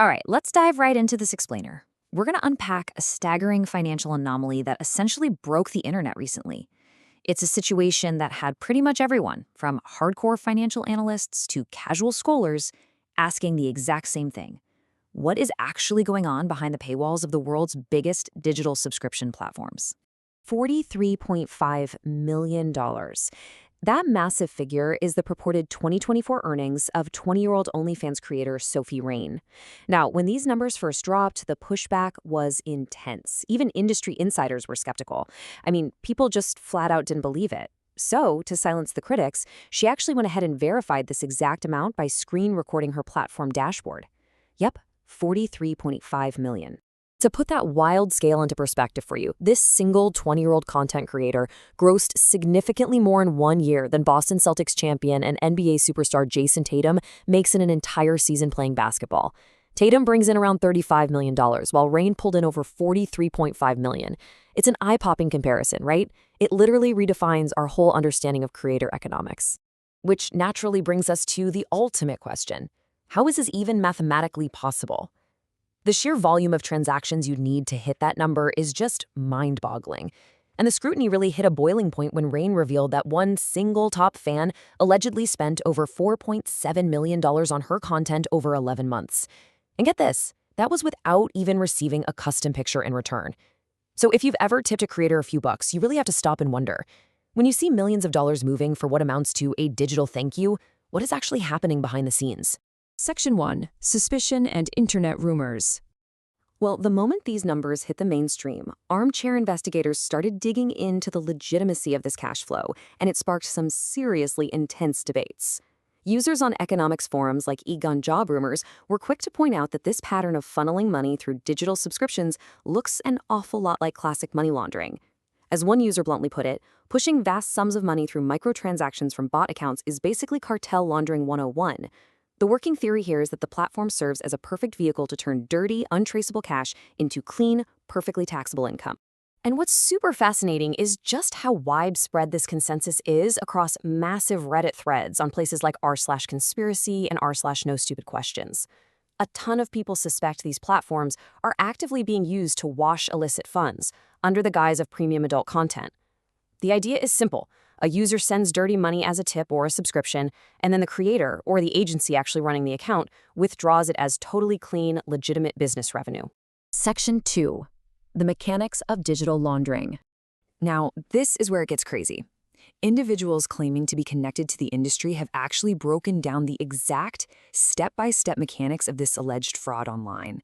All right, let's dive right into this explainer. We're going to unpack a staggering financial anomaly that essentially broke the internet recently. It's a situation that had pretty much everyone, from hardcore financial analysts to casual scholars, asking the exact same thing. What is actually going on behind the paywalls of the world's biggest digital subscription platforms? $43.5 million. That massive figure is the purported 2024 earnings of 20-year-old OnlyFans creator Sophie Rain. Now, when these numbers first dropped, the pushback was intense. Even industry insiders were skeptical. I mean, people just flat out didn't believe it. So, to silence the critics, she actually went ahead and verified this exact amount by screen recording her platform dashboard. Yep, 43.5 million. To put that wild scale into perspective for you, this single 20-year-old content creator grossed significantly more in 1 year than Boston Celtics champion and NBA superstar Jason Tatum makes in an entire season playing basketball. Tatum brings in around $35 million, while Rain pulled in over $43.5 million. It's an eye-popping comparison, right? It literally redefines our whole understanding of creator economics. Which naturally brings us to the ultimate question. How is this even mathematically possible? The sheer volume of transactions you'd need to hit that number is just mind-boggling. And the scrutiny really hit a boiling point when Rain revealed that one single top fan allegedly spent over $4.7 million on her content over 11 months. And get this, that was without even receiving a custom picture in return. So if you've ever tipped a creator a few bucks, you really have to stop and wonder. When you see millions of dollars moving for what amounts to a digital thank you, what is actually happening behind the scenes? Section 1. Suspicion and Internet Rumors. Well, the moment these numbers hit the mainstream, armchair investigators started digging into the legitimacy of this cash flow, and it sparked some seriously intense debates. Users on economics forums like Egon Job Rumors were quick to point out that this pattern of funneling money through digital subscriptions looks an awful lot like classic money laundering. As one user bluntly put it, pushing vast sums of money through microtransactions from bot accounts is basically cartel laundering 101. The working theory here is that the platform serves as a perfect vehicle to turn dirty, untraceable cash into clean, perfectly taxable income. And what's super fascinating is just how widespread this consensus is across massive Reddit threads on places like r/conspiracy and r/no-stupid-questions. A ton of people suspect these platforms are actively being used to wash illicit funds under the guise of premium adult content. The idea is simple. A user sends dirty money as a tip or a subscription, and then the creator, or the agency actually running the account, withdraws it as totally clean, legitimate business revenue. Section 2. The Mechanics of Digital Laundering. Now, this is where it gets crazy. Individuals claiming to be connected to the industry have actually broken down the exact step-by-step mechanics of this alleged fraud online.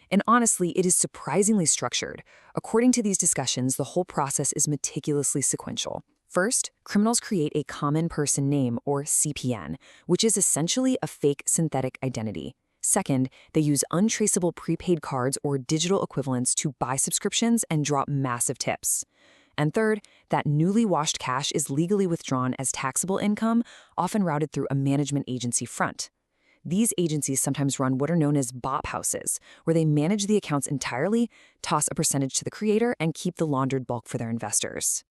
And honestly, it is surprisingly structured. According to these discussions, the whole process is meticulously sequential. First, criminals create a common person name, or CPN, which is essentially a fake synthetic identity. Second, they use untraceable prepaid cards or digital equivalents to buy subscriptions and drop massive tips. And third, that newly washed cash is legally withdrawn as taxable income, often routed through a management agency front. These agencies sometimes run what are known as bot houses, where they manage the accounts entirely, toss a percentage to the creator, and keep the laundered bulk for their investors.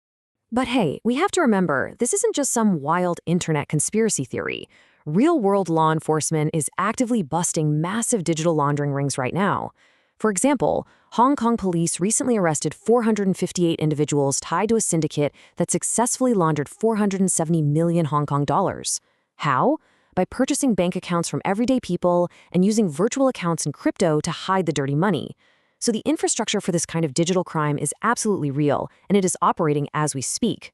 But hey, we have to remember, this isn't just some wild internet conspiracy theory. Real-world law enforcement is actively busting massive digital laundering rings right now. For example, Hong Kong police recently arrested 458 individuals tied to a syndicate that successfully laundered 470 million Hong Kong dollars. How? By purchasing bank accounts from everyday people and using virtual accounts in crypto to hide the dirty money. So the infrastructure for this kind of digital crime is absolutely real, and it is operating as we speak.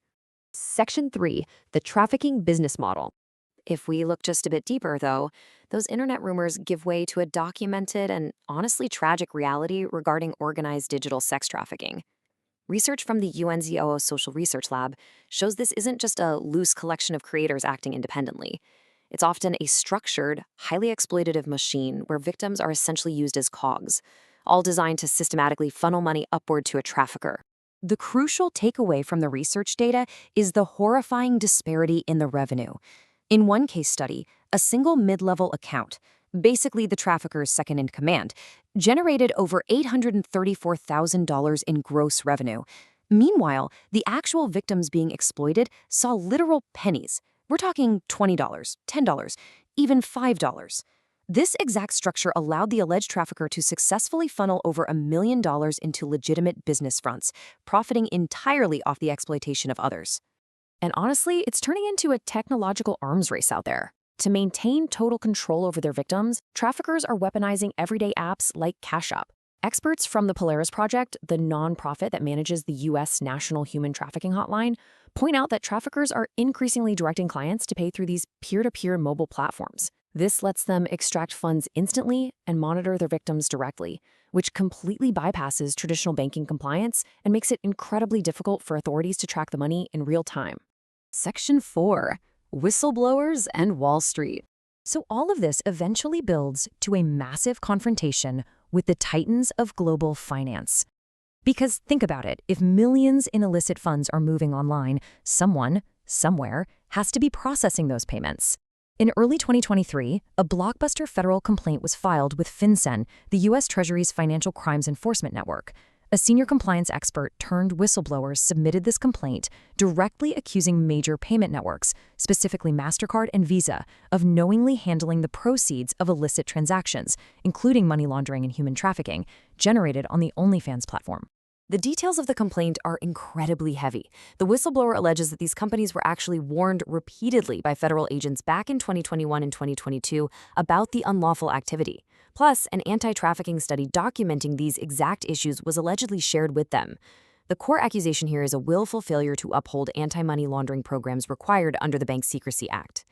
Section 3. The Trafficking Business Model. If we look just a bit deeper, though, those internet rumors give way to a documented and honestly tragic reality regarding organized digital sex trafficking. Research from the UNZOO Social Research Lab shows this isn't just a loose collection of creators acting independently. It's often a structured, highly exploitative machine where victims are essentially used as cogs, all designed to systematically funnel money upward to a trafficker. The crucial takeaway from the research data is the horrifying disparity in the revenue. In one case study, a single mid-level account, basically the trafficker's second-in-command, generated over $834,000 in gross revenue. Meanwhile, the actual victims being exploited saw literal pennies. We're talking $20, $10, even $5. This exact structure allowed the alleged trafficker to successfully funnel over $1 million into legitimate business fronts, profiting entirely off the exploitation of others. And honestly, it's turning into a technological arms race out there. To maintain total control over their victims, traffickers are weaponizing everyday apps like Cash App. Experts from the Polaris Project, the nonprofit that manages the U.S. National Human Trafficking Hotline, point out that traffickers are increasingly directing clients to pay through these peer-to-peer mobile platforms. This lets them extract funds instantly and monitor their victims directly, which completely bypasses traditional banking compliance and makes it incredibly difficult for authorities to track the money in real time. Section 4. Whistleblowers and Wall Street. So all of this eventually builds to a massive confrontation with the titans of global finance. Because think about it, if millions in illicit funds are moving online, someone, somewhere, has to be processing those payments. In early 2023, a blockbuster federal complaint was filed with FinCEN, the U.S. Treasury's Financial Crimes Enforcement Network. A senior compliance expert turned whistleblower submitted this complaint, directly accusing major payment networks, specifically MasterCard and Visa, of knowingly handling the proceeds of illicit transactions, including money laundering and human trafficking, generated on the OnlyFans platform. The details of the complaint are incredibly heavy. The whistleblower alleges that these companies were actually warned repeatedly by federal agents back in 2021 and 2022 about the unlawful activity. Plus, an anti-trafficking study documenting these exact issues was allegedly shared with them. The core accusation here is a willful failure to uphold anti-money laundering programs required under the Bank Secrecy Act.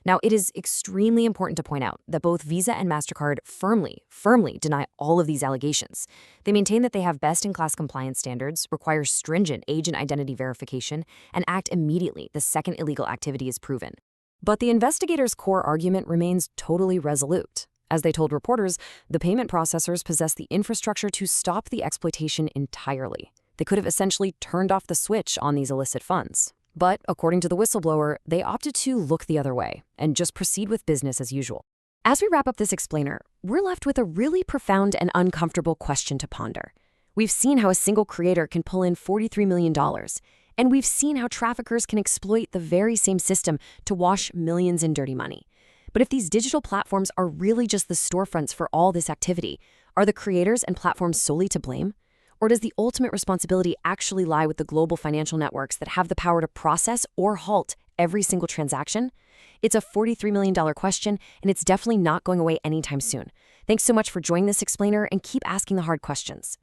Now, it is extremely important to point out that both Visa and MasterCard firmly deny all of these allegations. They maintain that they have best-in-class compliance standards, require stringent agent identity verification, and act immediately the second illegal activity is proven. But the investigators' core argument remains totally resolute. As they told reporters, the payment processors possess the infrastructure to stop the exploitation entirely. They could have essentially turned off the switch on these illicit funds. But, according to the whistleblower, they opted to look the other way and just proceed with business as usual. As we wrap up this explainer, we're left with a really profound and uncomfortable question to ponder. We've seen how a single creator can pull in $43 million, and we've seen how traffickers can exploit the very same system to wash millions in dirty money. But if these digital platforms are really just the storefronts for all this activity, are the creators and platforms solely to blame? Or does the ultimate responsibility actually lie with the global financial networks that have the power to process or halt every single transaction? It's a $43 million question, and it's definitely not going away anytime soon. Thanks so much for joining this explainer, and keep asking the hard questions.